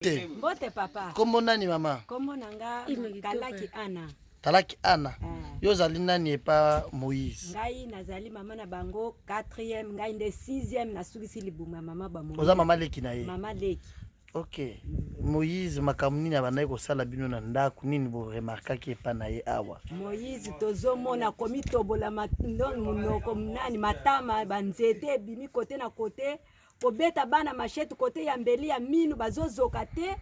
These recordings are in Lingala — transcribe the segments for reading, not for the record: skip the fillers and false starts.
Mbote papa. Kombo nani mama? Kombo nanga Talaki Ana. Talaki Ana. Yo zali nani epa Moïse? Ngai nazali mama na bango 4e, ngai nde 6e na sukisi libunga mama ba Moïse. Oza mama leki na ye. Mama leki. OK. Moïse makamuni na banaye ko sala bino na ndako nini bo remarquaki epa na ye awa? Moïse tozomona komi tobola munoko munani matama banzete bimi kote na kote. Kobeta bana machette côté ya mbeli ya minu bazozoka te.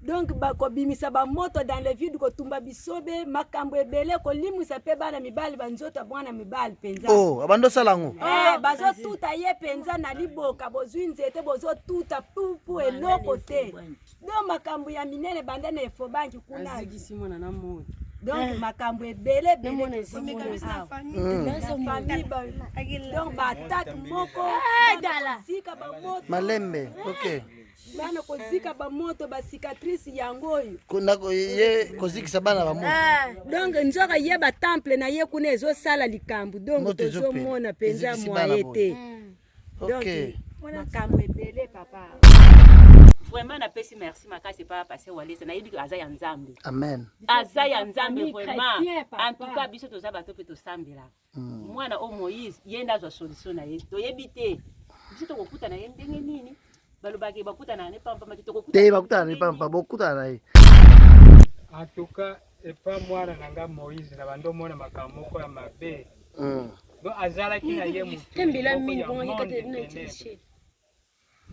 Donc bakobimisa ba moto dans le vide ko tumba bisobe makambo ebele ko limwisa pe bana mibali banzoto bwana mibali penza. Oh, abando salango. Bazo tuta ye penza na liboka bozwi nzete bozo tuta pupu eloko te. Donc makambo ya minene bandana efo banki kuna azigisi mona na moto. Donc makambo ebele bele donc batak moko zika ba moto malembe. OK. Bana kozika ba moto ba cicatrice yango yo kuna ye kozikisa bana ba moto. Donc nzoka ye ba temple na ye kuna ezo sala likambu donc tozo mona penza moyete. OK. Makambo ebele papa. Vraiment na pesi merci makasi pa passer walese na yebi aza ya nzambe. Amen. Aza ya nzambe vraiment. En tout cas biso toza bato pe to sambela. Mwana o Moïse yenda zo solution na ye. To yebite. Biso to kokuta na ye ndenge nini? Balobaki bakuta na ne pamba matito kokuta. Te bakuta na pamba bokuta na ye. En tout cas epa mwana nanga Moïse na bando mona makamoko ya mabe. Do azala kina ye mu. Tembela mingi bongo kate na tishe.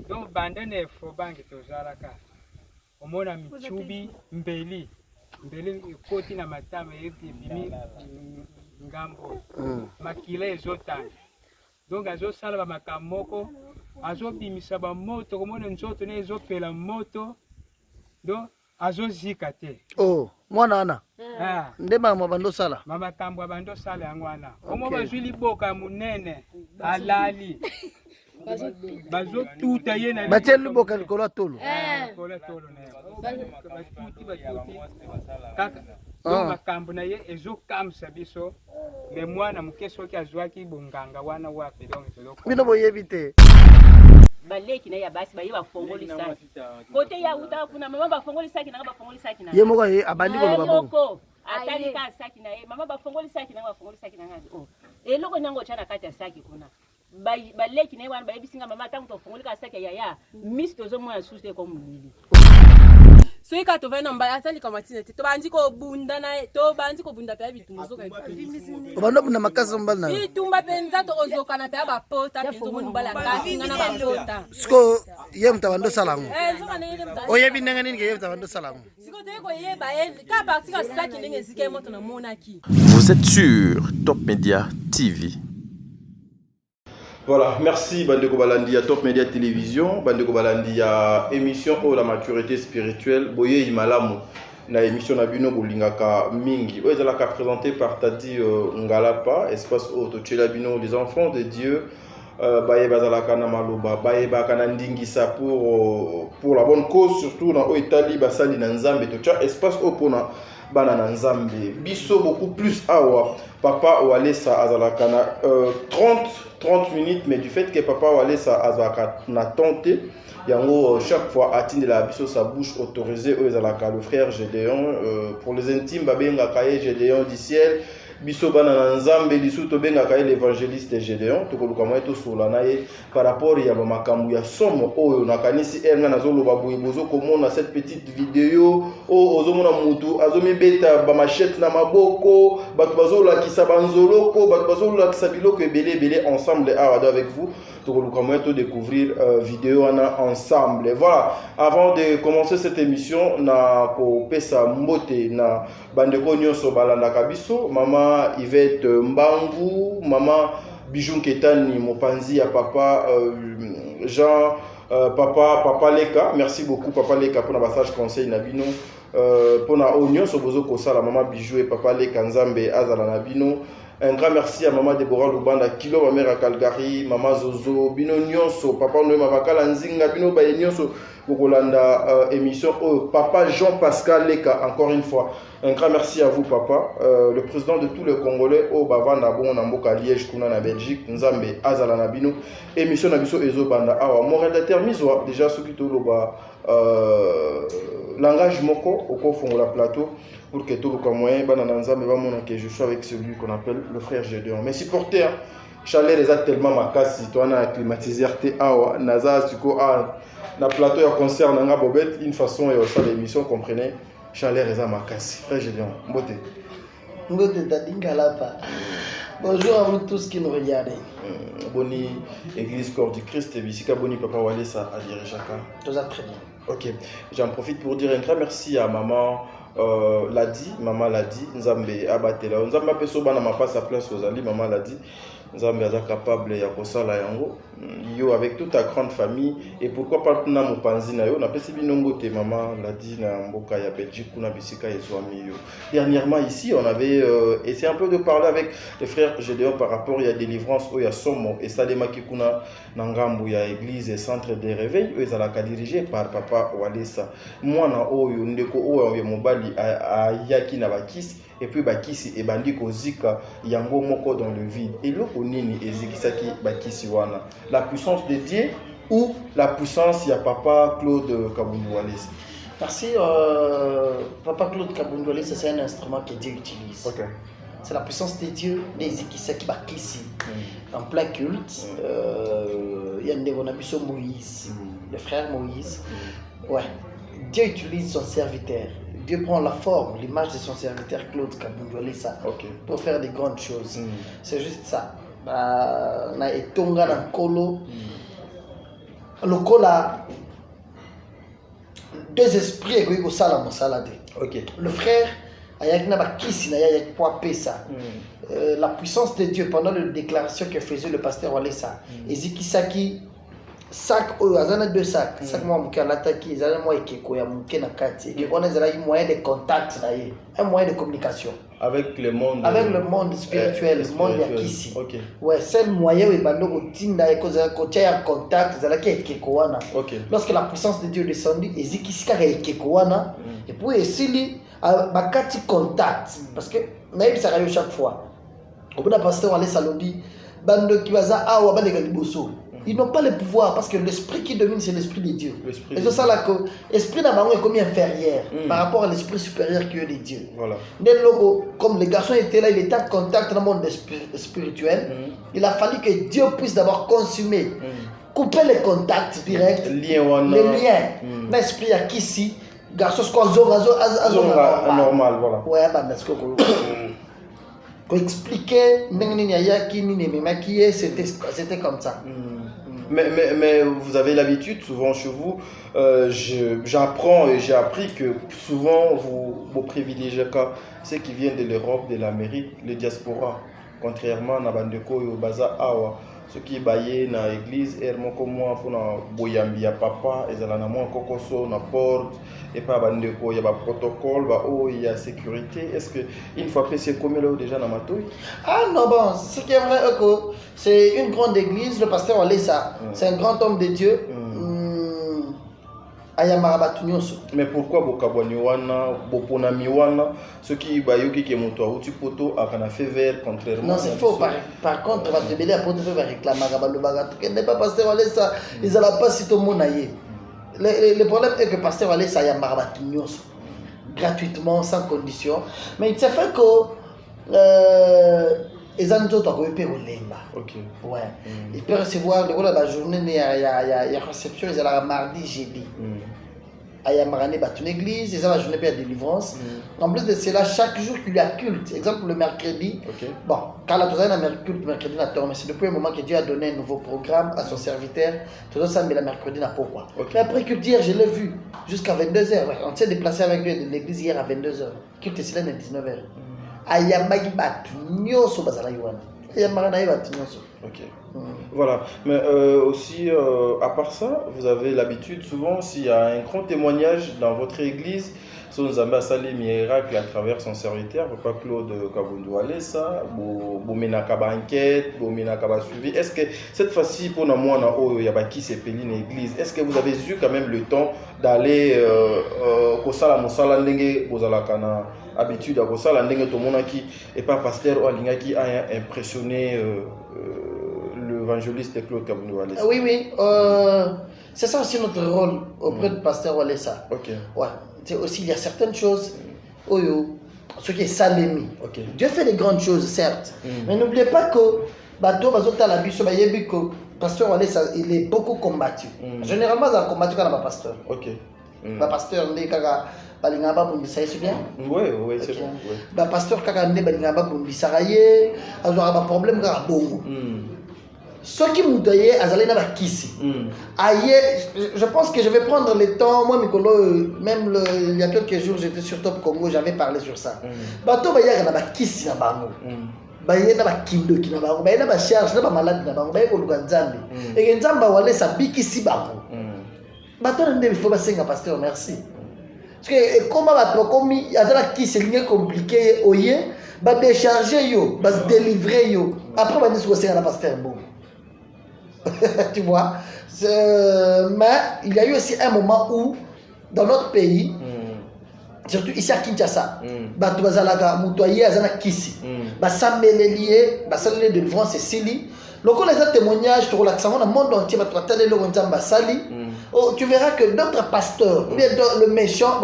Donc bandane fo bangi tozalaka omona michubi mbeli koti na matama yebi bimi ngambo makila ezotana donc azosala ba makamoko azobimisa ba moto komona nzoto ne ezopela moto donc azozika te. Oh mwana wana nde mama bando sala mama kambo bando sala yango wana omo bazwi liboka munene alali bazo tuta ye na batie liboka likolo tolo kola tolo ne batuti kaka donc makambo na ye ezokamsa biso me mwana mukeso ki azwaki bonganga wana wapi donc toloko bino boyebi te baleki na ya basi ba yeba fongoli saki kote ya uta kuna mama ba fongoli saki na ba fongoli saki na ye moko ye abandi ko ba bongo atali ka saki na ye mama ba fongoli saki na ba fongoli saki na ngadi oh eloko nyango chana kati ya saki kuna baleki na ye wana ba yebisinga mama tangu to fongoli ka saki ya miss tozo mwana sute ko mulili. Soki ka tovena mbala atali kamatine te to bandi ko bunda na to bandi ko bunda pe bitumba zoka obando bunda makasa mbala na bitumba penza to ozoka na pe ba pota penzo mo mbala kasi ngana ba pota sko ye mtabando salango zoka na ile mtabando oyebi ndenge nini ke ye mtabando salango siko te ko ye ba ka parti ka saki ndenge zike moto na monaki. Vous êtes sur Top Media TV. Voilà, merci Bandeko Balandi à Top Media Télévision, Bandeko Balandi à émission Oh la maturité spirituelle, Boye Imalamu, na émission Nabino Bolingaka Mingi. Ouais, elle a présenté par Tati Ngalapa, espace auto Bino, les enfants de Dieu, Baye Bazalaka Namaloba, Baye Bakana Ndingisa pour la bonne cause, surtout dans Oitali Basali Nanzambe, espace Opona. Banana Nzambe biso beaucoup plus awa papa Walesa azalakana 30 minutes mais du fait que papa Walesa azalakana tenté yango chaque fois atteindre la biso sa bouche autorisée aux azalaka le frère Gédéon pour les intimes babenga kaye Gédéon du ciel biso banana Nzambe lisuto benga kaye l'évangéliste Gédéon tokoluka mwa to solana ye par rapport ya makambu ya somo oyo nakanisi enga nazoloba boye bozo komona cette petite vidéo o ozomona mutu azomibeta ba machette na maboko bato bazolakisa banzoloko bato bazolakisa biloko ebele ensemble awa avec vous tokoluka mwa to découvrir vidéo wana ensemble. Voilà, avant de commencer cette émission na ko pesa mbote na bandeko nyonso balandaka biso mama Yvette Mbangu, maman Bijou Ketani, Mopanzi à papa Jean, papa Leka, merci beaucoup papa Leka pour le passage conseil Nabino, pour la oignon sur Bozo Kosa, la maman Bijou et papa Leka Nzambe Azala Nabino, Un grand merci à maman Deborah Lubanda, Kilo, ma mère à Calgary, maman Zozo, Bino Nyonso, papa Noé Mavakala Nzinga, Bino Baye Nyonso, Bokolanda, émission, papa Jean-Pascal Leka, encore une fois. Un grand merci à vous, papa. Le président de tous les Congolais, au Bavanda, Bon, Namboka, Liège, Kuna, na Belgique, Nzambe, Azala, Nabino, émission Nabiso, Ezo, Banda, Awa, Morel Misoa, déjà, ceux qui te l'ont langage moko, au coffre, la plateau, pour que tout le moyen, Bananzambe, que je suis avec celui qu'on appelle le frère Gédéon. Mes supporters, Chalet les a tellement ma casse, toi, on a climatisé, Awa, Naza, Tuko, na plateau, il y a concert, Nanga Bobette, une façon, et au sein de l'émission, comprenez. Chalet Reza Makassi, frère Gédéon, Mbote. Mbote Tadingalapa. Bonjour à vous tous qui nous regardez. Boni, Église Corps du Christ, et Bissika Boni Papa Walesa à Direchaka. Tout ça très bien. Ok, j'en profite pour dire un grand merci à maman Ladi, maman Ladi, Nzambe Abatela. Nzambe Pesoba n'a pas sa place aux alliés, maman Ladi. Nzambe est capable de kosala yango yo avec toute ta grande famille et pourquoi pas na mopanzi na yo na pesi binongo te maman Ladi na mboka ya Belgique kuna bisika ezwami yo. Dernièrement ici on avait essayé un peu de parler avec les frères Gédéon par rapport à la délivrance au ya somo et Salema Kikuna na ngambu ya église et centre de réveil eux ezalaka dirigé par papa Walesa. Mwana oyo ndeko oyo mobali ayaki na bakisi et puis bakisi et bandi kozika yango moko dans le vide et le nini ezikisaki bakisi wana la puissance de Dieu ou la puissance ya papa Claude Kabundu Walesa. Merci papa Claude Kabundu Walesa, c'est un instrument que Dieu utilise. Okay. C'est la puissance de Dieu ezikisaki bakisi en plein culte. Il y a Ndevonabiso Moïse, le frère Moïse. Ouais, Dieu utilise son serviteur. Dieu prend la forme, l'image de son serviteur Claude Kabundu Walesa pour faire des grandes choses. C'est juste ça. Na etonga na kolo. Lokola deux esprits et sala mosalade. Le frère ayaki na bakisi na ya pesa. La puissance de Dieu pendant la déclaration que faisait le pasteur Walesa. Ezikisaki sac oyo azana deux sacs sac moi muke alataki ezala moi ekeko ya muke na kati ekeko na ezala moyen de contact na ye un moyen de communication avec le monde spirituel le monde ya kisi. Ouais, c'est le moyen où bando kotinda ekoza kotia en contact ezala ki ekeko wana. Lorsque la puissance de Dieu descendit ezikisika ka ekeko wana et puis esili bakati contact parce que naïb ça rayo chaque fois au bout d'un pasteur aller salobi bando ki baza awa balega liboso. Ils n'ont pas le pouvoir parce que l'esprit qui domine c'est l'esprit de Dieu. Et c'est ça là que l'esprit d'Abaron est comme inférieur par rapport à l'esprit supérieur qui est de Dieu. Voilà. Comme les garçons étaient là, il était en contact dans le monde spirituel. Il a fallu que Dieu puisse d'abord consumer, couper les contacts directs, les liens. L'esprit à qui ici, garçons quoi normal voilà. Ouais, bah parce que expliquer c'était comme ça. Mais vous avez l'habitude, souvent chez vous, j'apprends et j'ai appris que souvent vous privilégiez ceux qui viennent de l'Europe, de l'Amérique, les diasporas. Contrairement à Bandeko et au Baza Awa, ceux qui baillent dans l'église, comme moi, pour boyambi à papa, et là, moi, kokoso, na porte, et pas Bandeko, il y a un protocole, il y a sécurité. Est-ce que une fois que c'est comme là déjà dans ma touille? Ah non, bon, ce qui est vrai, c'est une grande église, le pasteur Walesa, c'est un grand homme de Dieu. Mais pourquoi Bokabwani wana, Boponami wana, ceux qui bayoki qui montent au poto à kana fait vert contrairement. Non, c'est faux. Par contre, on va te demander à porter faire réclamer le bagato. Qui n'est pas pasteur Walesa, ils n'ont pas si tout le monde aille. Le problème est que pasteur Walesa y a marabatunyoso gratuitement, sans condition. Mais il s'est fait que ils ont tout à côté au lemba. Ok. Ouais. Il peut recevoir la journée il y a réception, ils ont mardi, jeudi. Il y a mardi une église, ils ont la journée de délivrance. En plus de cela, chaque jour qu'il y a culte, exemple le mercredi. Bon, quand la tournée a culte mercredi n'a mais c'est depuis un moment que Dieu a donné un nouveau programme à son serviteur. Tout ça mais la mercredi n'a pas quoi. Mais après culte hier, je l'ai vu jusqu'à 22h. On s'est déplacé avec lui de l'église hier à 22h. Culte c'est là à 19h. Ayamagi batunyoso bazala yuana. Ayamagana batunyoso. Ok. Voilà. Mais aussi, à part ça, vous avez l'habitude souvent, s'il y a un grand témoignage dans votre église, son Nzambe asali miracle à travers son serviteur Papa Claude Kabundu Alessa bomenaka ba enquête bomenaka ba suivi. Est-ce que cette fois-ci pour na mwana oyo ya ba ki sepeli na église, est-ce que vous avez eu quand même le temps d'aller kosala mosala ndenge bozalaka na habitude à kosala ndenge tomonaki et pas pasteur alingaki a impressionné l'évangéliste Claude Kabundu Alessa? Oui, c'est ça aussi notre rôle auprès du pasteur Alessa. Ok. Ouais. C'est aussi, il y a certaines choses, ce qui est salémi. Okay. Dieu fait des grandes choses, certes. Mais n'oubliez pas que le pasteur Alessa, il est beaucoup combattu. Généralement, il a combattu quand il est pasteur. Ok. Le pasteur, il est balingaba bumbisa c'est bien. Oui, c'est bon. Le pasteur Kakande balingaba bumbisa raye, azora ba problème ka bongo. Ce qui m'a dit, je pense que je vais prendre le temps. Moi, Mikolo, même il y a quelques jours, j'étais sur Top Congo, j'avais parlé sur ça. Bato baya na ba kisi na bango. Baya na ba kindo ki na bango, baya na ba charge na ba malade na bango, baya ko luka nzambe. Et nzamba wale sa bikisi bango. Bato na ndebe faut ba senga pasteur, merci. Parce que comment va komi azala kisi ligne compliqué oye, ba décharger yo, ba se délivrer yo. Après ba nisko senga na pasteur bon. Tu vois, mais il y a eu aussi un moment où dans notre pays, surtout ici à Kinshasa, batu bazalaka mutoye azana kisi, basamelelie, basalele de délivrance Sili. Lorsqu'on les a témoignages, tu relaxes dans le monde entier, tu verras que d'autres pasteurs, ou bien le méchant,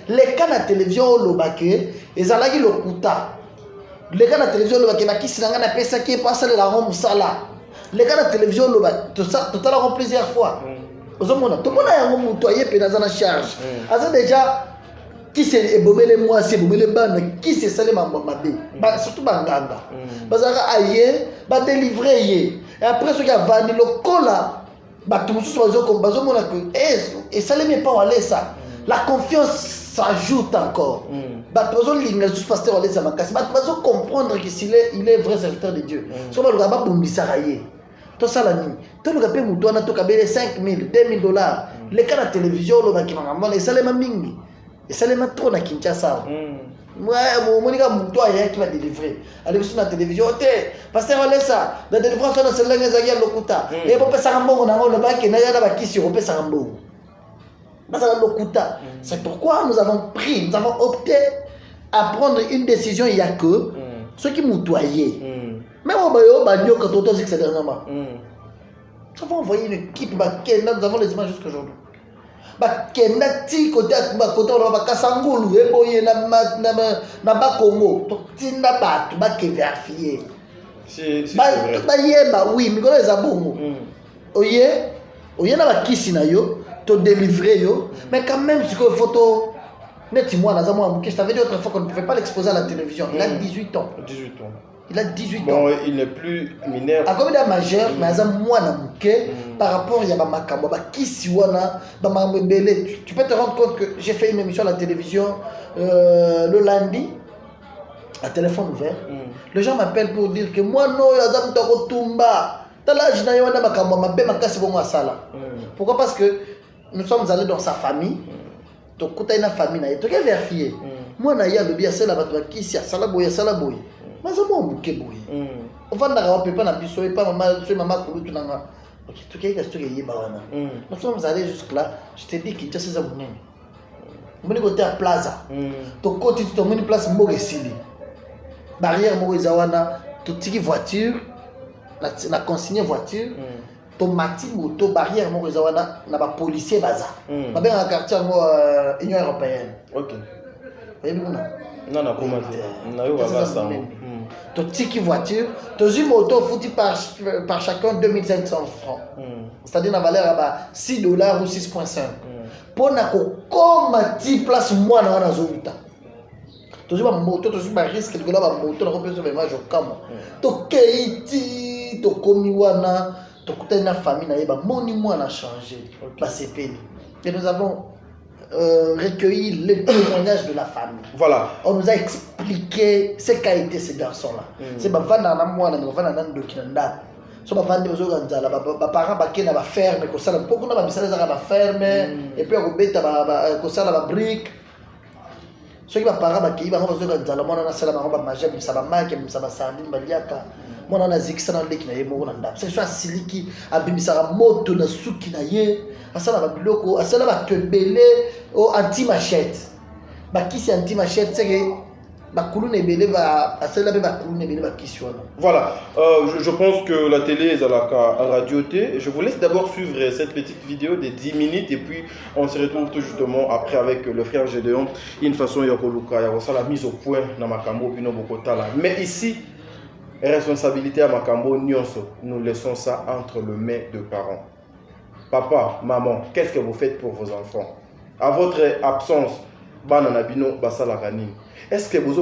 les cas de la télévision, ils ont le kuta. Les gars de la télévision, les gars qui passent la Rome Sala. Les gars de la télévision, tout ça plusieurs fois. Tout le monde a un moutoyer et dans la charge. Déjà, qui s'est ébomé les mois, c'est ébomé les bandes, qui s'est salé ma mamade, surtout Banganga. Bazara aïe, va délivrer. Et après, ce qui a vanné le cola, tout le monde soit comme Bazomo, et ça ne m'est pas allé ça. La confiance s'ajoute encore. Besoin de pasteur Alessa Makasi, besoin de comprendre qu'il est vrai serviteur de Dieu. Si on va le bombisarayer, tout ça la nuit, tout le gars paye moutouana, tout le gars 5 000, 2 000 $. Les cas de télévision, le gars qui m'a demandé, ça les m'a mingi, et ça les m'a trop na Kinshasa. Moi, mon gars moutouaya qui va délivrer. Allez sur la télévision, pasteur Alessa, la délivrance on a celle-là les aguias lokuta. Et pour passer un bon, on a le bac et n'a pas qui sur on peut un bon. C'est pourquoi nous avons opté à prendre une décision. Il n'y a que ceux qui moutoyaient. Même au Bayo, quand on dit que c'est dernièrement. Nous avons envoyé une équipe, nous avons les images jusqu'à aujourd'hui. Côté on va Kasangulu, et na Bakongo, Tinda Bat, Baké vérifié. C'est oui, mais quand les abongo. Oye, na bakisi na yo. Te délivrer yo, mais quand même si que photo net moi je t'avais dit autrefois qu'on ne pouvait pas l'exposer à la télévision. Il a 18 ans. 18 ans. Il a 18 ans. Bon, il n'est plus mineur. À comme il est majeur, mais moi par rapport à Makambo, tu peux te rendre compte que j'ai fait une émission à la télévision le lundi, à téléphone ouvert. Les gens m'appellent pour dire que moi non, Yazam Tokotumba. Pourquoi? Parce que nous sommes allés dans sa famille. Donc, quand il y a une famille, tu as vérifié. Moi, je suis allé à la famille qui est à la boye, à la boye. Mais je suis allé on va dans la pas biso et pas maman pour tout nanga. OK, tu as gagné bawana. Nous sommes allés jusque là, je t'ai dit qu'il y a ces abonnés. On est côté à Plaza. Donc côté tu as une place Moresili. Barrière Morezawana, tu as une voiture, la consigné voiture. Tomati moto barrière mo rezawana na ba policier baza ba ben en quartier Union européenne. OK. Non comment na yo baba ça. To tiki voiture, to une moto foutu par chacun 2500 francs. C'est-à-dire na valeur à $6 ou 6.5. Pour na ko komati place moi na zobita. To ba moto, to ba risque de ba moto na ko peut se mettre au camo. To keiti, to komiwana la famille a changé. Et nous avons recueilli le témoignage de la famille. Voilà. On nous a expliqué ce qu'a été ces garçons-là. C'est so bavandi bazoyoka nzala baparent bakenda baferme kosala mpo kuna bamisala ezaka baferme epuis ya kobeta kosala babrike soki baparent bakei bango bazoyoka nzala mwana wana asala bango bamagie amimisa bamaki amimisa basardine baliaka mwana wana azikisa na ndeki na ye moko na ndako so asiliki abimisaka moto na suki na ye asala babiloko asala bato ebele anti machete bakisi anti machete seke bakuluna ebele asala mpe bakuluna ebele bakisi wana. Voilà, je pense que la télé est à la radio T. Je vous laisse d'abord suivre cette petite vidéo de 10 minutes et puis on se retrouve tout justement après avec le frère Gédéon. Une façon Yokoluka, la mise au point dans Makambo, Pino Bokotala. Mais ici, responsabilité à Makambo, nous laissons ça entre les mains de parents. Papa, maman, qu'est-ce que vous faites pour vos enfants? À votre absence, Bananabino Basalarani. Est-ce que vous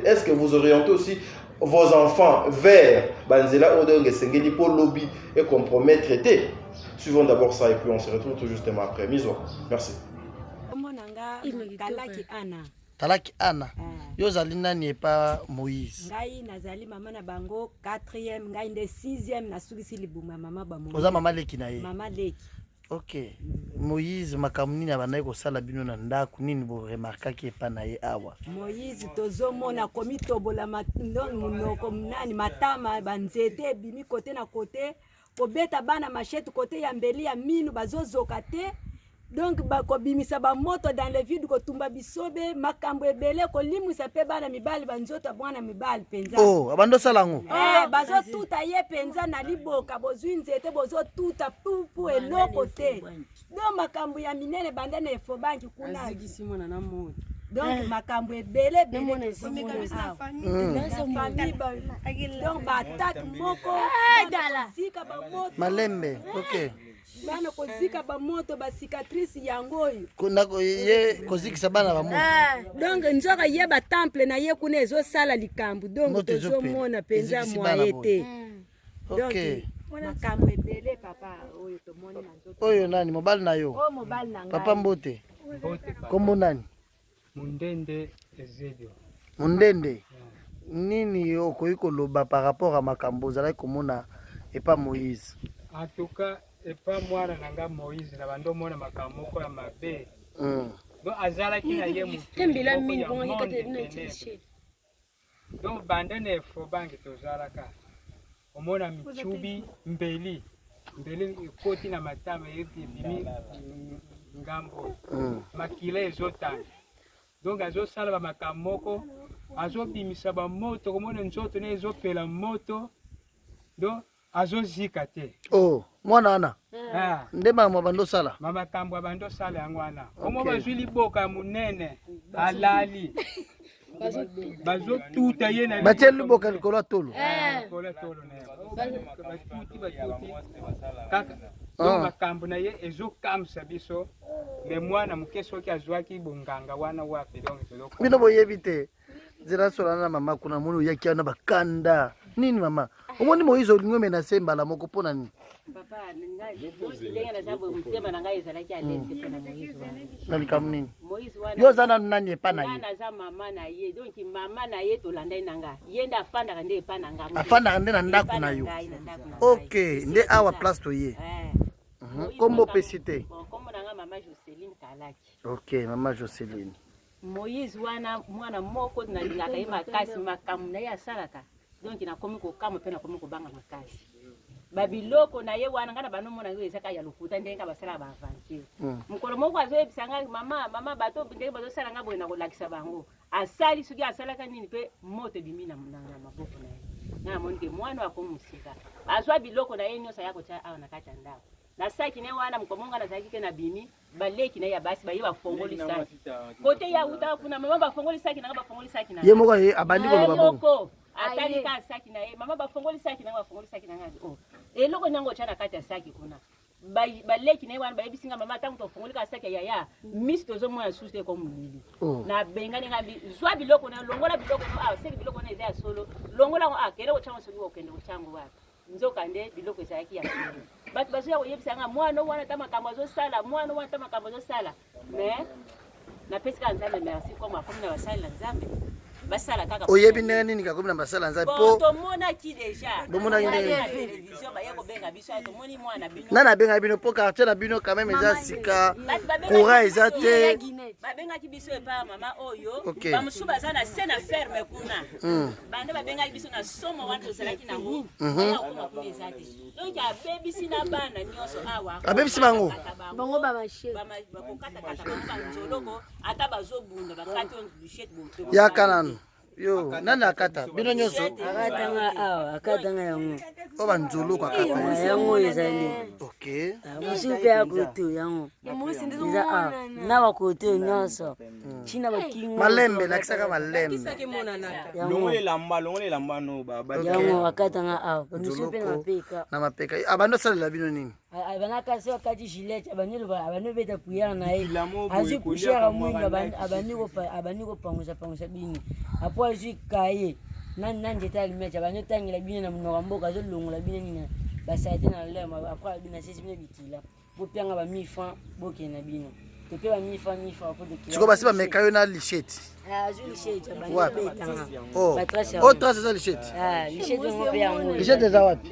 est-ce que vous orientez aussi vos enfants vers Banzela Odonge Sengeli pour lobby et compromettre traité? Suivons d'abord ça et puis on se retrouve tout justement après. Miso. Merci. Talaki Anna. Yo zali nani pas Moïse. Ngai nazali mama na bango 4e, ngai nde 6e na sukisi libuma mama ba Moïse. Oza mama leki na ye. Mama leki. Ok. Moïse makamuni na banaye ko sala bino na ndaku nini bo remarquaki epa na ye awa. Moïse tozomona komi tobola monoko nani matama banzete bimi kote na kote kobeta bana machette kote ya mbeli ya minu bazozoka te. Donc bakobimisa ba moto dans le vide ko tumba bisobe makambo ebele ko limwisa pe bana mibali banzota bwana mibali penza. Oh, abando salango. Bazo tuta ye penza na liboka bozwi nzete bozo tuta pupu eloko te. Donc makambo ya minene bandane efo banki kuna azigisi mwana na moto. Donc makambo ebele bele donc batatu moko zika ba moto Malembe. Ok. Bana kozika ba moto ba cicatrice yango oyo kuna ye kozikisa bana ba moto donc nzoka ye ba temple na ye kuna ezo sala likambu donc tozomona penza moye te. Ok. Makambo ebele papa oyo tomoni na nzoto Oyo nani mobali na yo? Oh mobali na ngai. Papa Mbote. Kombo nani? Mundende Ezedio. Mundende. Nini okoyiko loba par rapport à makambo zala komona et pas Moïse. En tout cas, et pas moi nanga Moïse na bando mona makambo ko ya mabe. Donc azala ki na ye mu. Tembela mini bon yekate na tishé. Donc bandene fo bangi tozala ka. Omona michubi mbeli. Mbeli koti na matama yepi bimi ngambo. Makile ezotanga. Donc azo sala ba makamoko, azo bimisa ba moto komona nzoto ne ezopela moto. Donc azo zikate. Oh, mwana ana. Nde mama bando sala. Mama kambwa bando sala yango ana. Omo bazwi liboka munene alali. Bazo tuta ye na batie liboka likolo tolo. Likolo tolo ne. Batuti. Kaka. Donc makambo na ye ezo kamsa biso. Me mwana mukeso ki azwaki bonganga wana wapi donc toloko. Bino boyebi te. Zira sola na mama kuna munu yaki ana bakanda. Nini mama? Omoni Moïse olingo menase mbala moko pona nini? Papa ngai ndenge na sababu mtema na ngai ezalaki alete pena Moïse wana. Na likamu nini? Moïse wana. Yo zana nani epa na ye? Nana za mama na ye. Donc mama na ye to landai nanga. Yenda afanda kande epa nanga. Afanda kande na ndaku na yo. OK, nde awa place to ye. Kombo pesite. Kombo nanga mama Joseline Kalaki. OK, mama Joseline. Moïse wana mwana moko na lingaka ye makasi makamu na ye asalaka. Donc na komi ko kama pe na komi ko banga makasi. Babiloko na ye wana ngana bano mona yo ezaka ya lokuta ndenga basala ba avancer. Mukolo moko azo ebisanga mama bato ndenge bazo sala ngabo na ko lakisa bango. Asali suki asalaka nini pe moto bimina na maboko na ye. Na monike mwana wa komusika. Azwa biloko na ye nyosa yako cha awa na kata ndako. Na saki ne wana mkomonga na saki ke na bimi baleki na ya basi ba yiba fongoli saki. Kote ya uta kuna mama ba fongoli saki na ba fongoli saki na. Ye moko ye abandi ko babongo. Atali ka saki na ye mama ba fongoli saki na ba fongoli saki na ngazi. Oh. Eloko nyango chana kati ya saki kuna. Baleki na ye wana ba yibisinga mama tangu to fongoli ka saki ya miss tozo mwana suste ko mulili. Na benga ngambi zwa biloko na longola biloko seki biloko na eza solo. Longola kele ko chango solo okende ko chango wapi. Nzoka nde biloko ezalaki ya solo. Batu bazo ya koyebisanga mwana wana tama kamazo sala mwana wana tama kamazo sala mais na pesika nzambe merci kwa makomi na basali na nzambe basala kaka oyebi ndenge nini kakomi na basala nzambe po po tomonaki deja bomonaki ndenge télévision baye kobenga biso tomoni mwana bino nana abenga bino po quartier na bino quand même eza sika courant eza te babengaki biso epa mama oyo Okay. bamosusu baza na se na ferme kuna bande babengaki biso na somo wana tozalaki nango akoma kuna eza te donc abebisi na bana nyonso awa abebisi bango bango bamashe bakokatakata bango banzoloko ata bazobunda bakati on bichette yaka nanu yo nani akata bino nyonso akatanga awa akatanga yango o banzoloko akata yango ezali ok mosusu mpe ya koto yango eza awa na bakoto nyonso ntina bakingo malembe lakisaka malembe yango akatanga awa mosusu mpe na mapeka na mapeka abandi osalela bino nini abanaka se bakati gilete abandi beta puyara na ye azwi pushara mwingi abandi kopangusapangusha bino apo azwi kaye na nzete alimete abandi otangela bino na monoko mboka azolongola bino nini basala te na lema apres bino asesi bino bitila bopianga bamifan bokende na bino tope bamifan apo siko basi bameka yo na lichete azwi lichete abandi wapi betanga o trace eza lichete lichete yango mpe yango lichete eza wapi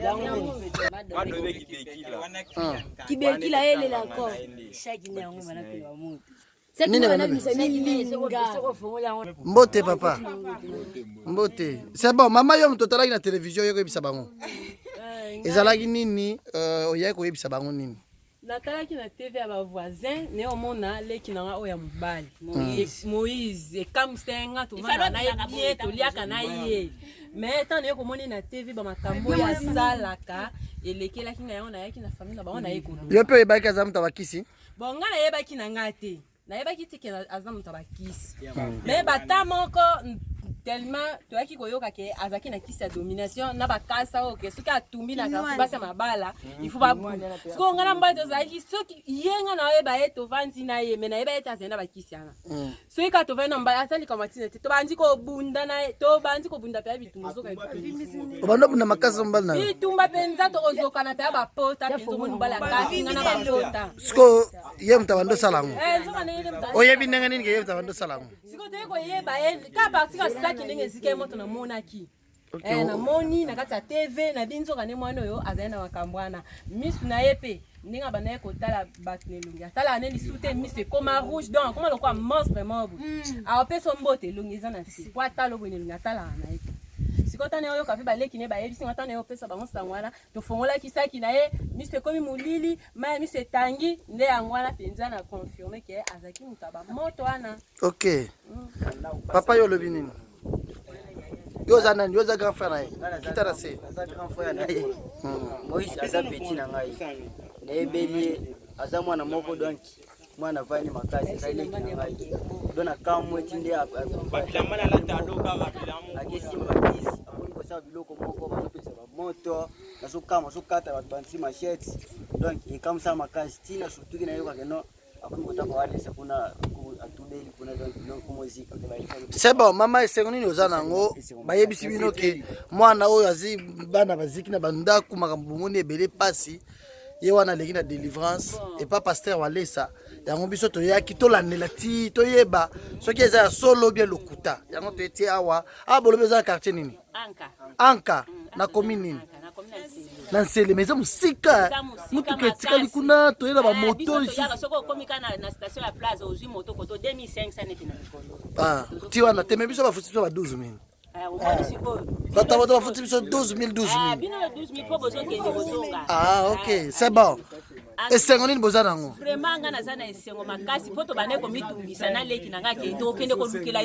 kibekila elela ko shakine yango banapewa moto mbote papa mbote c'est bon mama yo moto otalaki na télévision yo koyebisa bango ezalaki nini oyaki koyebisa bango nini natalaki na tv ya bavoisin ne omona leki nanga oyo ya mobali moïse ekamwisenga tovanda na ye bien toliaka na ye mais ntango naye komoni na tv bamakambo oyo asalaka elekelaki na yango nayaki na famille na bango naye koloba yo mpe oyebaki aza moto abakisi bon nga nayebaki na nga te nayebaki te ke aza moto abakisi mais bata moko tellement toyaki koyoka ke azaki na kisi ya domination na bakasa oyo ke soki atumbi na basi ya mabala ifo babunda siko nga na mbali tozalaki soki ye nga nayeba ye tovandi na ye me nayeba ye te azali na bakisi yana soki ka tovandi na mbali atali kamatina te tobandi kobunda na ye tobandi kobunda mpe ya bitumba ozoka obanda obunda makasi mbali na yo bitumba mpenza tokozokana mpe ya bapota mpenza omoni mbali ya kasi nga na bapota siko ye moto abandi osala yango oyebi ndenge nini ke ye moto abandi osala yango siko toye koyeba ye ka parti kasaki ndenge esika ye moto namonaki namoni na kati ya tv na binzoka nde mwana oyo azali na makambo wana misu na ye mpe ndenge abanda ye kotala bato na elongi atala ne lisu te misu ekoma rouge donc akoma lokwa monstre mobo awapesa mbote elongi eza na nsi po atala oboye na elongi atalaka na ye te siko tane oyo kape baleki ne bayebisi nga tane opesa bango sango wana tofongolaki saki na ye misu ekomi molili maya misu etangi nde yango wana mpenza na confirme ke azalaki moto ya bamoto wana ok papa yo olobi nini yo oza nani yo oza grand frère na ye kita na se aza grand frère na ye moïse aza petit na ngai nayebeli ye aza mwana moko donc mwana vani makasi ezaleki na ngai do na kamwe ti nde akesimba bakisi akomi kosala biloko moko bazopesa bamoto nazokama azokata bato banti machete donc ekamwisala makasi ntina surtout ki nayokake no akomi kotaka walesa kuna atubeli kuna donc biloko mozika c'est bon mama esengo nini oza nango bayebisi bino ke mwana oyo azi bana baziki na bandako makambo bongoni ebele pasi ye wana aleki na délivrance epa paster walesa yango biso toyaki tolandela ti toyeba soki eza ya solo bien lokuta yango toyeti awa awa bolobi eza ya quartier nini anka na komi nini na nsele mais eza mosika motuka etikali kuna toyela bamoto ti wana teme biso bafuti biso ba 12 000 bato bafuti biso 12 000 ah ok c'est bon esengo nini boza nango vraiment nga naza na esengo makasi po tobande komitumbisa na leki na nga ke tokende kolukela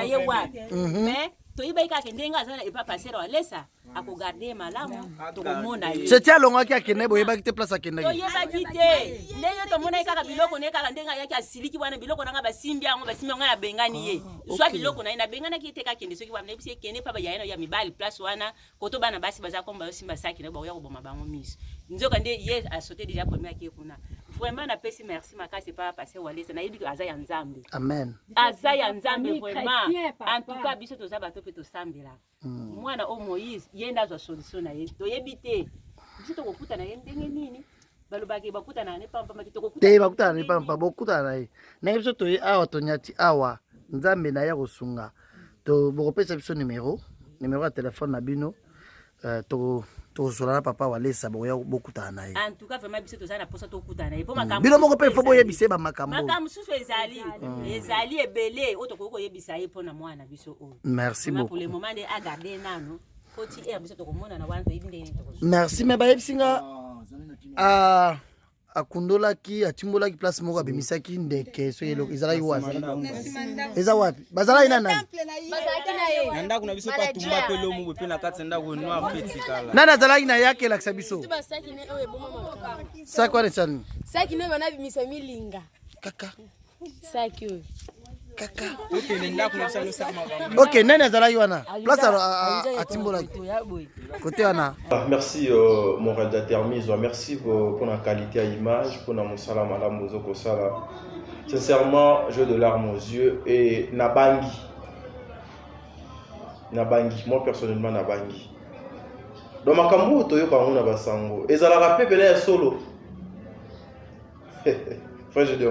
ye wapi mais toyebaki kaka ndenge aza na epa passer walesa akogarde malamu tokomona ye seti alongwaki akende boyebaki te place akendaki toyebaki te ndenge tomona ye kaka biloko naye kaka ndenge ayaki asiliki wana biloko nanga basimbi yango nabengani ye soit biloko na ye nabenganaki te kakende soki wana nayebisi ekende mpa bayayena ya mibali place wana koto bana basi baza komba basimba saki na bakoya koboma bango miso nzoka nde ye asote déjà premier aki kuna vraiment napesi merci makasi pa passer walesa nayebi aza ya nzambe amen aza ya nzambe vraiment en tout cas biso toza bato pe tosambela mwana o Moïse yenda azwa solution na ye toyebi te biso tokokuta na ye ndenge nini balobaki bakutana ne pampa makitoko te bakutana ne pampa bokutana na ye ndenge biso toye awa tonyati awa nzambe na ya kosunga to bokopesa biso numéro ya téléphone na bino to solana papa walesa boya bokutana naye. En tout cas vraiment biso tozana posa to kutana naye. Po makambo. Bino moko pe fo boyebise ba makambo. Makambo susu ezali ebele oto koko yebisa ye pona mwana biso o. Merci beaucoup. Pour le moment de a garder nano. Koti biso to komona na wanto ibinde to. Merci me ba yebisinga akundolaki atimbolaki place moko abimisaki ndeke so yelo ezalaki wapi eza wapi bazala ina nani nanda kuna biso patumba pelo mu pe na kati nda ko noa petikala nani azalaki na yake lakisa biso saki wane chani saki ne bana bimisa milinga kaka saki oyo kaka okay nda kuna biso no sama okay nani azalaki wana place atimbolaki côté wana. Merci mon réalisateur Mizo, merci pour la qualité à l'image, pour la musala madame Mozoko Sala. Sincèrement, j'ai de larmes aux yeux et Nabangi, moi personnellement Nabangi. Dans ma cambo toyo ka mona basango, ezala rapé pele solo. Frère je dis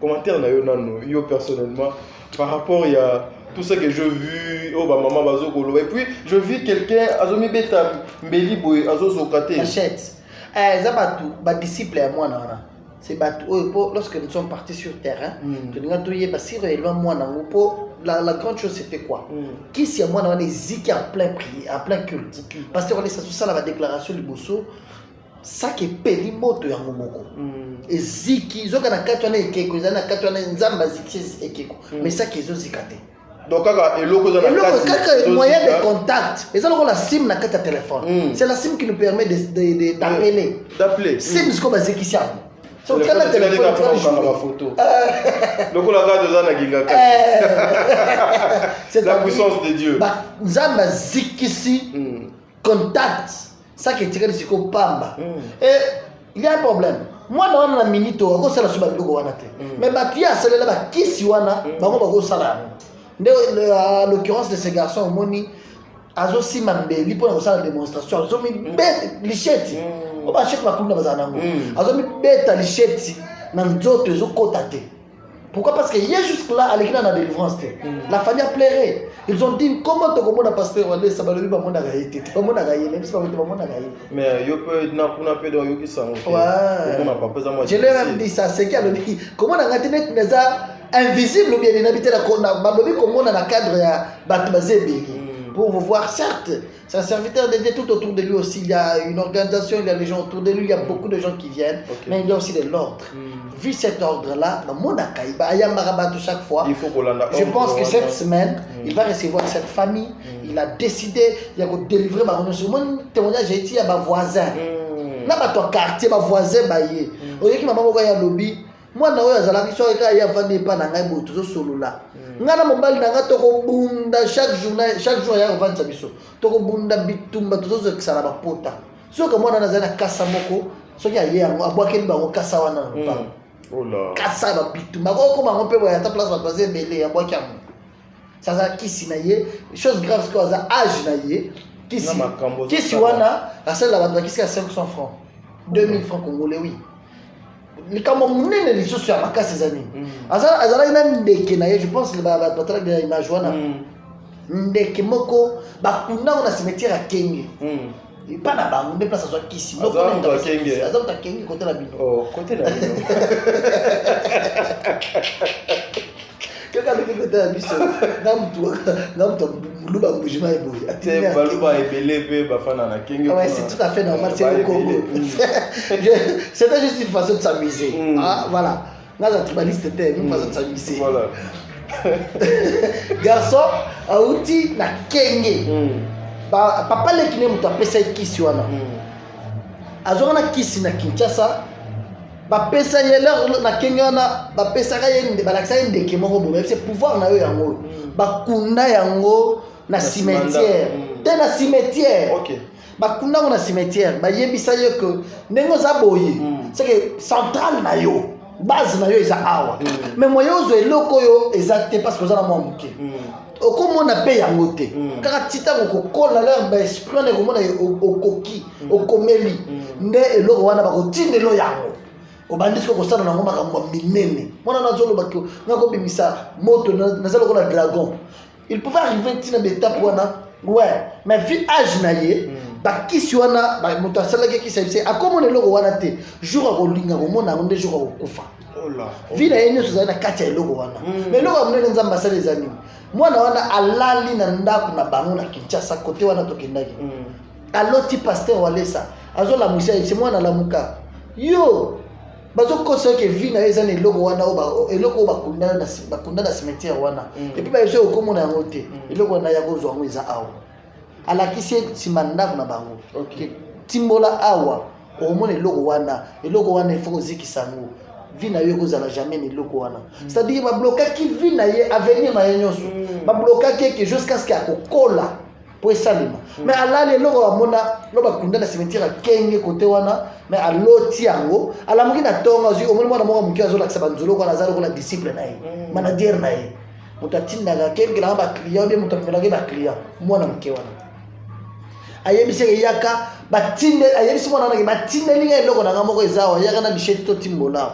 commentaire na yo nano yo personnellement par rapport il y a tout ce que je vis oh bah maman bazokolo et puis je vis quelqu'un azomi beta mbeli boy azozokate achète za batu ba disciple à moi na c'est batu oh lorsque nous sommes partis sur terrain tu n'as toyé ba si réellement moi na po la grande chose c'était quoi qui si à moi na ziki en plein prière en plein culte parce que on est ça la déclaration du bosso ça qui peli moto ya ngomoko eziki zoka na katwana ekeko ezana katwana nzamba ziki ekeko mais ça qui zozikate. Donc, le moyen de contact, et ça, la SIM na carte téléphone. C'est la SIM qui nous permet d'appeler. D'appeler. SIM, c'est comme un zékissia. C'est le téléphone. Donc, c'est la puissance de Dieu. Zamba zikisi contact. Ça qui est tiré de Pamba. Et il y a un problème. Moi, dans la minute, je vais faire la suba de Gowanate. Mais tu as celle là qui si wana, je vais faire à l'occurrence de ces garçons au moni azosi mambeli pour la démonstration azomi bet licheti on va chercher makunda bazanango azomi beta licheti na nzoto ezokotate. Pourquoi? Parce que hier jusque là avec la délivrance la famille a pleuré. Ils ont dit comment te comment pasteur wale sabalobi ba mona gaïté ba mona gaïté même si pas ba mona gaïté mais yo peut na kuna peut do yo ki sango je l'ai même dit ça c'est qu'elle dit comment on a internet mais invisible ou bien inhabité la balobi comme on a la cadre ya batbazé pour vous voir. Certes c'est un serviteur de Dieu, tout autour de lui aussi il y a une organisation, il y a les gens autour de lui, il y a beaucoup de gens qui viennent mais il y a aussi de l'ordre. Vu cet ordre là mon akaïba aya marabato chaque fois je pense que cette semaine il va recevoir cette famille. Il a décidé il y a délivrer ma mon témoignage j'ai été à ma voisin na ba to quartier ma voisin baye oyeki maman moko ya lobby moi na oyo azalaki so eka ya vandi pa na ngai boto zo solo la ngana mobali na nga to ko bunda chaque jour ya vandi biso to ko bunda bitumba to zo kisala ba pota so ka mwana nazana kasa moko so ya ye yango abwakeli bango kasa wana pa ola kasa ba bitumba ko bango pe boya ta place ba baze belé abwaki yango ça za kisi na ye chose grave que za âge na ye kisi wana asala ba ba kisi à 500 francs 2000 francs congolais oui les camerounais les choses sur la casse ces années azala ina ndeke na ye je pense le ba batala de image wana ndeke moko ba kuna na cimetière à Kenge pas na bango de place à kisi moko na Kenge azala Kenge côté la bino oh côté la bino quelqu'un qui côté la biso namtu luba mbujima ebo ate baluba ebele pe bafana na Kenge. Ouais, c'est tout à fait normal, c'est le Congo. C'était juste une façon de s'amuser. Ah, voilà. Là, la tribaliste était une façon de s'amuser. Voilà. Garçon, a outil na Kenge. Papa le kine mutu apesa kisi wana. Azona kisi na Kinshasa. Bapesa ye leur na Kenge wana, bapesa ka yende balakisa yende ke moko bo, c'est pouvoir na yo yango. Bakunda yango na cimetière. T'es na cimetière. OK. Bakunda na cimetière, ba yebisa yo que nengo za boye. C'est que centrale na yo, base na yo eza awa. Mais moyo zo eloko yo exacté parce que za na mwamuke. Okomona pe yango te. Kaka tita ko kola leur ba esprit na komona okoki, okomeli. Nde eloko wana ba ko tindelo yango. Obandisi ko sala na ngoma ka minene. Mona na zolo bakyo ngako bimisa moto na zalo ko na dragon. il pouvait arriver tina beta wana ouais mais vu âge na ye ba kisi wana ba moto asalaki kisi c'est akomona eloko wana te jour akolinga komona ngo nde jour akokufa vi na ye nyonso ezali na kati ya eloko wana mais eloko ya monene nzambe asali eza nini mwana wana alali na ndako na bango na Kinshasa kote wana tokendaki aloti pasteur Walesa azolamusa ye mwana alamuka yo bazokosa ke vi na ye eza na eloko wana eloko bakunda na cimetière wana epuis bayeso okomona yango te eloko wana ya kozwa yango eza awa alakisi nsima ndako na bango timbola awa omona eloko wana il faut kozikisa yango vi na ye ekozala jamais na eloko wana c'est-à-dire bablokaki vi na ye avenir na ye nyonso bablokaki eke jusqu'à ce que akokola po esalema mais alali eloko amona lo bakunda na cimetière akenge kote wana mais aloti yango alamuki na tonga ozwi omoni mwana moko moke azolakisa banzolo wana aza lokola disciple na ye manager na ye moto atindaka kengelanga baclient obie moto amelaki baclient mwana moke wana ayebisi eke yaka ayebisi mwana wanake batindelinga eloko nanga moko eza awa yaka na bichete to timbola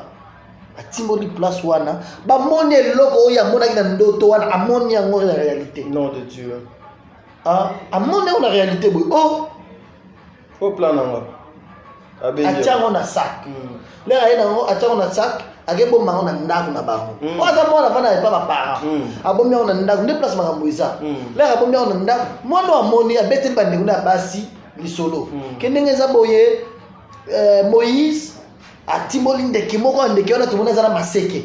atimboli place wana bamoni eloko oyo amonaki na ndoto wana amoni yango na réalité nom de Dieu amoni yango na réalité boye o plan nango atiango na sac lere aye nango atiango na sac akebomba yango na ndako na bango o aza mwana vana epa baparent abomi yango na ndako nde place makambo eza lere abomi yango na ndako mwana amoni abeteli bandeko na ya basi lisolo ke ndenge eza boye Moïse atimboli ndeke moko ndeke wana tomona eza na maseke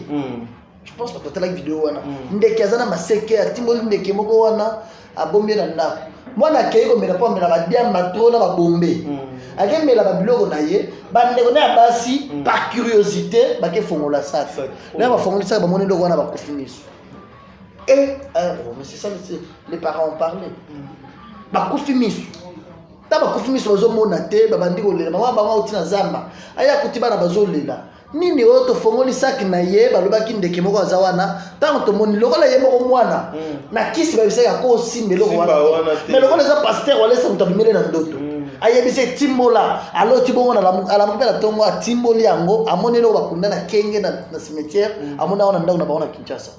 je pense pas totalaki video wana ndeke aza na maseke atimboli ndeke moko wana abombi na ndako mwana akei komela po amela badiamba to na babombe akemela babiloko na ye bandeko na ya basi par curiosité bakefongola saka na bafongoli saka bamoni eloko wana bakufi miso mais c'est ça les parents ont parlé bakufi miso ta bakufi miso bazomona te babandi kolela mama bango otina zamba aya kuti bana bazolela nini oyo tofongoli saki na ye balobaki ndeke moko aza wana ntango tomoni lokola ye moko mwana na kisi babisaka ko osimba eloko wana mais lokola eza pasteur Walesa moto abimeli na ndoto ayebisi etimbola aloti bongo alamuki mpe na ntongo atimboli yango amoni eloko bakunda na kenge na cimetière amoni awa na ndako na bango na Kinshasa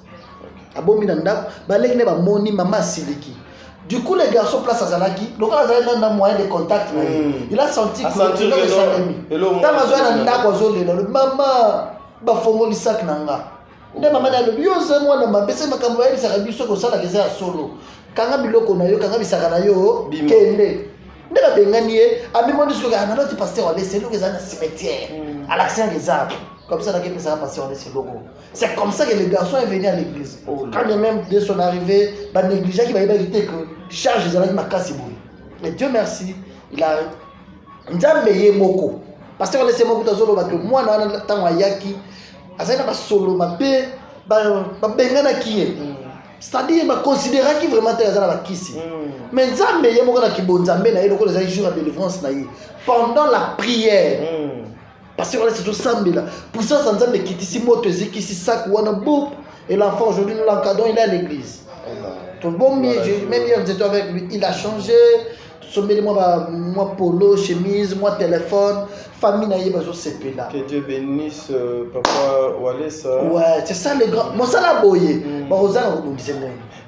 abomi na ndako baleki ne bamoni mama asiliki. Du coup, les garçons place à Zalaki, donc on a un moyen de contact. Il a senti que le maman va faire le sac nanga. Ne maman a le bio, c'est moi, ma belle, ma camarade, ça a bu ce que ça a solo. Kanga biloko na yo, kanga bisaka na yo, kende. Ne va benganie, abi mo disco ga na l'autre pasteur on laisse le dans cimetière, à l'accent des arbres. Comme ça, ça va passer, on laisse le logo. C'est comme ça que les garçons sont venus à l'église. Quand même, dès son arrivée, il négligeait qu'il va éviter que charge les amis ma casse. Mais Dieu merci, il a Nzambe moko. Parce qu'on laisse moko tazolo que moi na tango yaki, azana ba solo ma pe ba bengana kiye. C'est-à-dire ba considérer qui vraiment tazana ba kisi. Mais Nzambe moko na kibonzambe na yelo ko les jours de délivrance na yi. Pendant la prière. Parce que c'est tout ça, mais là, pour ça, ça nous a dit qu'ici, moto, ici, sac, ou un bouc, et l'enfant, aujourd'hui, nous l'encadrons, il est à l'église. Tout bon, même hier, nous étions avec lui, il a changé, moi, polo, chemise, moi, téléphone, famille, n'a pas de là. Que Dieu bénisse, papa Walesa. Ouais, c'est ça, les grands. Moi, ça l'a boyé.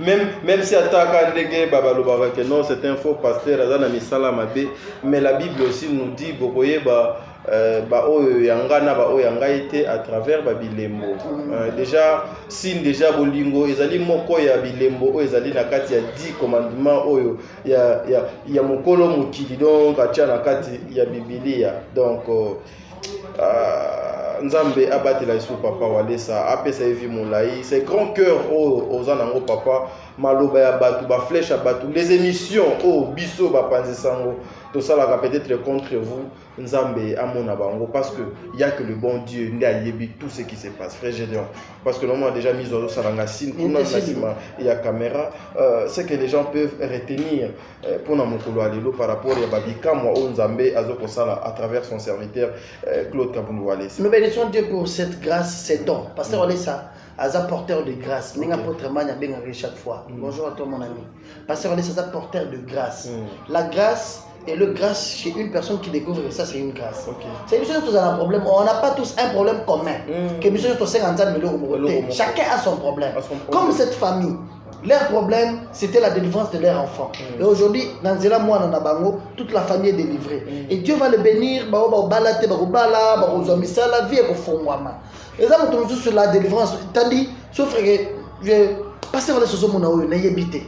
Même si Ataka Ndege Babaloba, que non, c'est un faux pasteur, Azana Misala Mabé, mais la Bible aussi nous dit, Bokoye, yanga été à travers Babilembo. Déjà si déjà bolingo ezali moko ya bilembo ezali na kati ya 10 commandements oyo ya mokolo mokili donc atia na kati ya Biblia donc Nzambe abatela isu papa Walesa apesa evi molai c'est grand cœur aux anango papa maloba ya batu ba flèche ya batu les émissions biso ba panzisango tout ça là peut-être contre vous Nzambe amona bango parce que il y a que le bon Dieu ndi ayebi tout ce qui se passe frère Gédéon parce que normalement déjà mis au salanga sin pour na nasima il y a caméra c'est que les gens peuvent retenir pour na mokolo alelo par rapport ya babika moi Nzambe azoko sala à travers son serviteur Claude Kabundu Walesa. Nous bénissons Dieu pour cette grâce, ces dons. Pasteur Walesa, as apporteur de grâce. N'enga apôtre Mania benga chaque fois. Bonjour à toi mon ami. Pasteur Walesa, as apporteur de grâce. La grâce Et le grâce chez une personne qui découvre ça, c'est une grâce. C'est une chose que vous avez un problème. On n'a pas tous un problème commun. Chacun a son problème. Comme cette famille, leur problème, c'était la délivrance de leur enfant. Et aujourd'hui, dans Zela Moana Nabango, toute la famille est délivrée. Et Dieu va le bénir. La vie est au fond. Et ça, on sur la délivrance. Tandis, sauf que je passe par les choses où on a habité.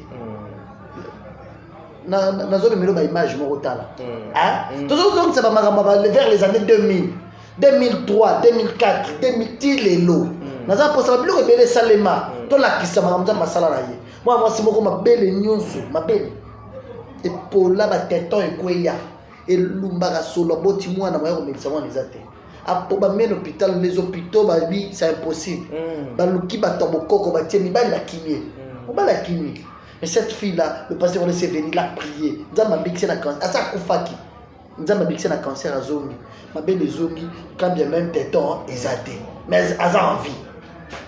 Nazo le ba image morotala hein toujours ça va vers les années 2000 2003 2004 2010 les lots naza posa biloko ebele salema to la kisa makamza masala na ye moi simoko mabele nyonso mabele et pour la ba teton ekweya elumbaka solo boti mwana moya ko medisa mwana ezate apo ba men hôpital les hôpitaux ba bi c'est impossible ba luki ba tobokoko ba tie mi ba la kimie on ba la kimie. Mais cette fille-là, le pasteur on s'est venu, il a prié. Nous avons mixé la cancer. Ça Koufaki. Nous avons mixé la cancer à Zongi. Ma belle Zongi, quand bien même téton, ils athées. Mais ils ont envie.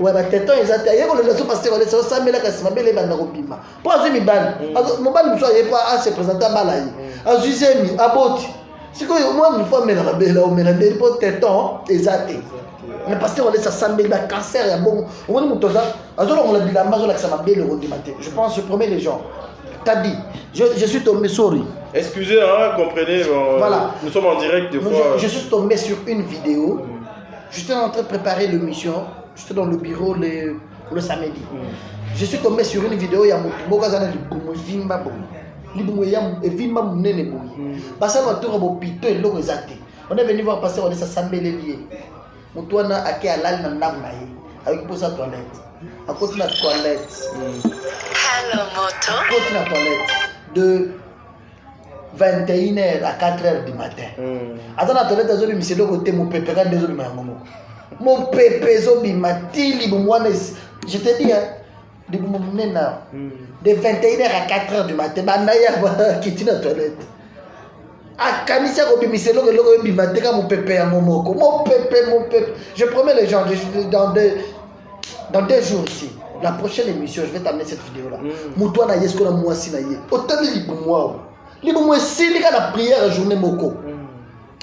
Ouais, ma téton, ils athées. Il y a le pasteur on s'est ça mais là quand ma belle est dans Robima. Pour Azumi ban. Mon ban ne soit pas à se présenter à Balaï. Azuzemi, Aboti. C'est quoi moi une fois mais la belle on met la belle pour téton, ils athées. Mais parce qu'on laisse ça le cancer, il y a bon. On va nous ça. On a dit la maison là que ça m'a bien le matin. Je pense, je promets les gens. T'as dit, je suis tombé, sorry. Excusez, hein, comprenez. Voilà. Nous sommes en direct des fois. Je suis tombé sur une vidéo. J'étais en train de préparer l'émission. J'étais dans le bureau le samedi. Je suis tombé sur une vidéo. Il y a mon bogazana de boum, vimba boum. Vimba mounene boum. Parce que notre tour pito et l'eau on est venu voir passer on est ça samedi les liés. Moutouana a qui a l'al na namnaï avec pour sa toilette. À côté de la toilette. Hello moto. À côté de la toilette de 21h à 4h du matin. Attends la toilette azoli miselo côté mon pépé quand désolé maman. Mon pépé zobi matili bomwana je te dis hein de bomona de 21h à 4h du matin banaya quitter la toilette. Ah, Kanissa Robimiselo, le logo bimateka, mon pépé à mon moko. Mon pépé. Je promets les gens, dans 2 jours ici, la prochaine émission, je vais t'amener cette vidéo là. Moutouana yesko na mwasi na ye. Autant de libumwa. Libumwa si lika la prière journée moko.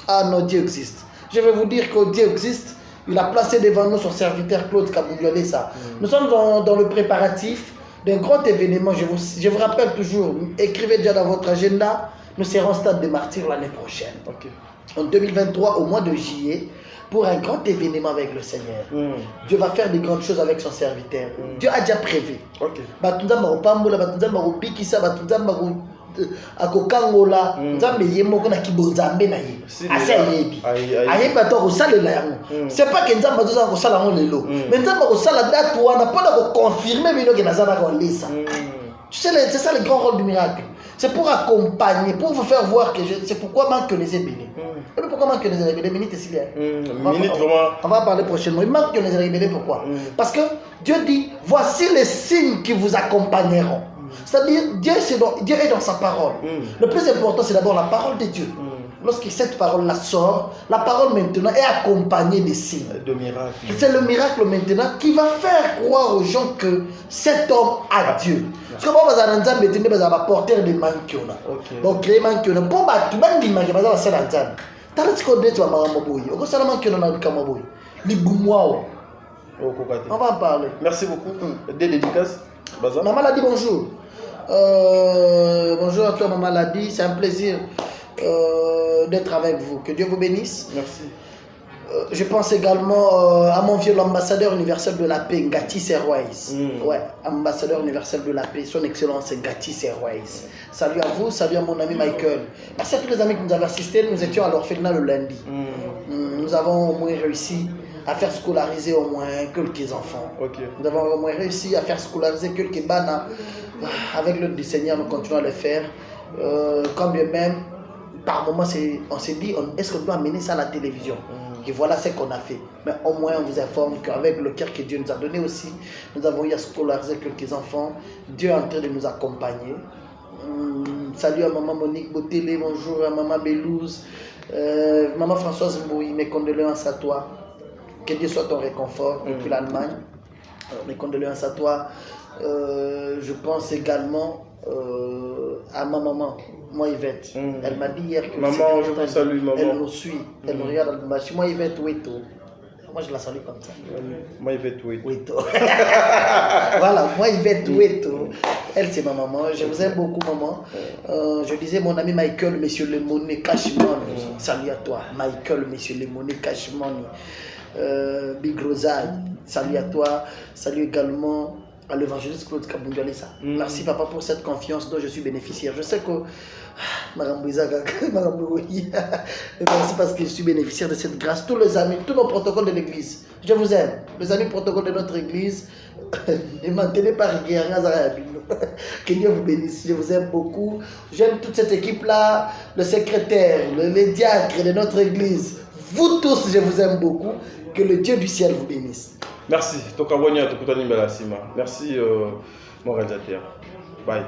Ah non, Dieu existe. Je vais vous dire que Dieu existe. Il a placé devant nous son serviteur Claude Kabouyolé ça. Nous sommes dans le préparatif d'un grand événement. Je vous rappelle toujours, écrivez déjà dans votre agenda. Nous serons au stade des martyrs l'année prochaine. En 2023, au mois de juillet, pour un grand événement avec le Seigneur. Dieu va faire des grandes choses avec son serviteur. Dieu a déjà prévu. Batunza maropambola, batunza marobikisa, batunza maro akokangola, nzambe yemoko na kibonzambe na ye. Asa yebi. Aye bato ko sala la yango. C'est pas que nzambe bato ko sala ngo lelo, mais nzambe ko sala date wana pas ko confirmer bino que nazana ko lesa. Tu sais c'est ça le grand rôle du miracle. C'est pour accompagner, pour vous faire voir que c'est pourquoi manque les ébélés. Pourquoi manque les ébélés? On va parler prochainement. Il manque les ébélés, pourquoi? Parce que Dieu dit, voici les signes qui vous accompagneront. C'est-à-dire, Dieu est dans sa parole. Le plus important, c'est d'abord la parole de Dieu. Lorsque cette parole-là sort, la parole maintenant est accompagnée des signes. De miracles. C'est le miracle maintenant qui va faire croire aux gens que cet homme a Dieu. Parce que moi, je vais porter des manques. Donc, les manques, pour tout le monde, je vais faire ça. On va en parler. Merci beaucoup. Des dédicaces. Maman l'a dit bonjour. Bonjour à toi, Maman l'a dit. C'est un plaisir d'être avec vous. Que Dieu vous bénisse. Merci. Je pense également à mon vieux l'ambassadeur universel de la paix, Ngati Serwaïs. Ouais, ambassadeur universel de la paix, son excellence Ngati Serwaïs. Salut à vous, salut à mon ami Michael. Merci à tous les amis qui nous avaient assistés. Nous étions à l'orphelinat le lundi. Nous avons au moins réussi à faire scolariser au moins quelques enfants. Nous avons au moins réussi à faire scolariser quelques banas. Avec l'aide du Seigneur, nous continuons à le faire. Quand bien même, par moment, on s'est dit, est-ce qu'on doit amener ça à la télévision? Et voilà ce qu'on a fait. Mais au moins, on vous informe qu'avec le cœur que Dieu nous a donné aussi, nous avons eu à scolariser quelques enfants. Dieu est en train de nous accompagner. Salut à maman Monique Botélé, bonjour à maman Belouz, maman Françoise Mbouy, mes condoléances à toi. Que Dieu soit ton réconfort depuis l'Allemagne. Mes condoléances à toi. Je pense également à ma maman, moi Yvette. Elle m'a dit hier que maman, je vous salue, maman. Elle nous suit, elle me regarde dans le match. Moi Yvette, Weto. Moi je la salue comme ça. Moi Yvette, Weto. Voilà, moi Yvette, Weto. Elle c'est ma maman. Je vous aime beaucoup, maman. Je disais mon ami Michael, monsieur Lemoné Cashman. Salut à toi, Michael, monsieur Lemoné Cashman. Big Rosaille, salut à toi. Salut également à l'évangéliste Claude Kabungalesa. Merci papa pour cette confiance dont je suis bénéficiaire. Je sais que merci parce que je suis bénéficiaire de cette grâce. Tous les amis, tous nos protocoles de l'église, je vous aime. Les amis protocoles de notre église, ne maintenez pas rigueur. Que Dieu vous bénisse. Je vous aime beaucoup. J'aime toute cette équipe-là, le secrétaire, les diacres de notre église. Vous tous, je vous aime beaucoup. Que le Dieu du ciel vous bénisse. Merci. Merci, mon réalisateur. Bye.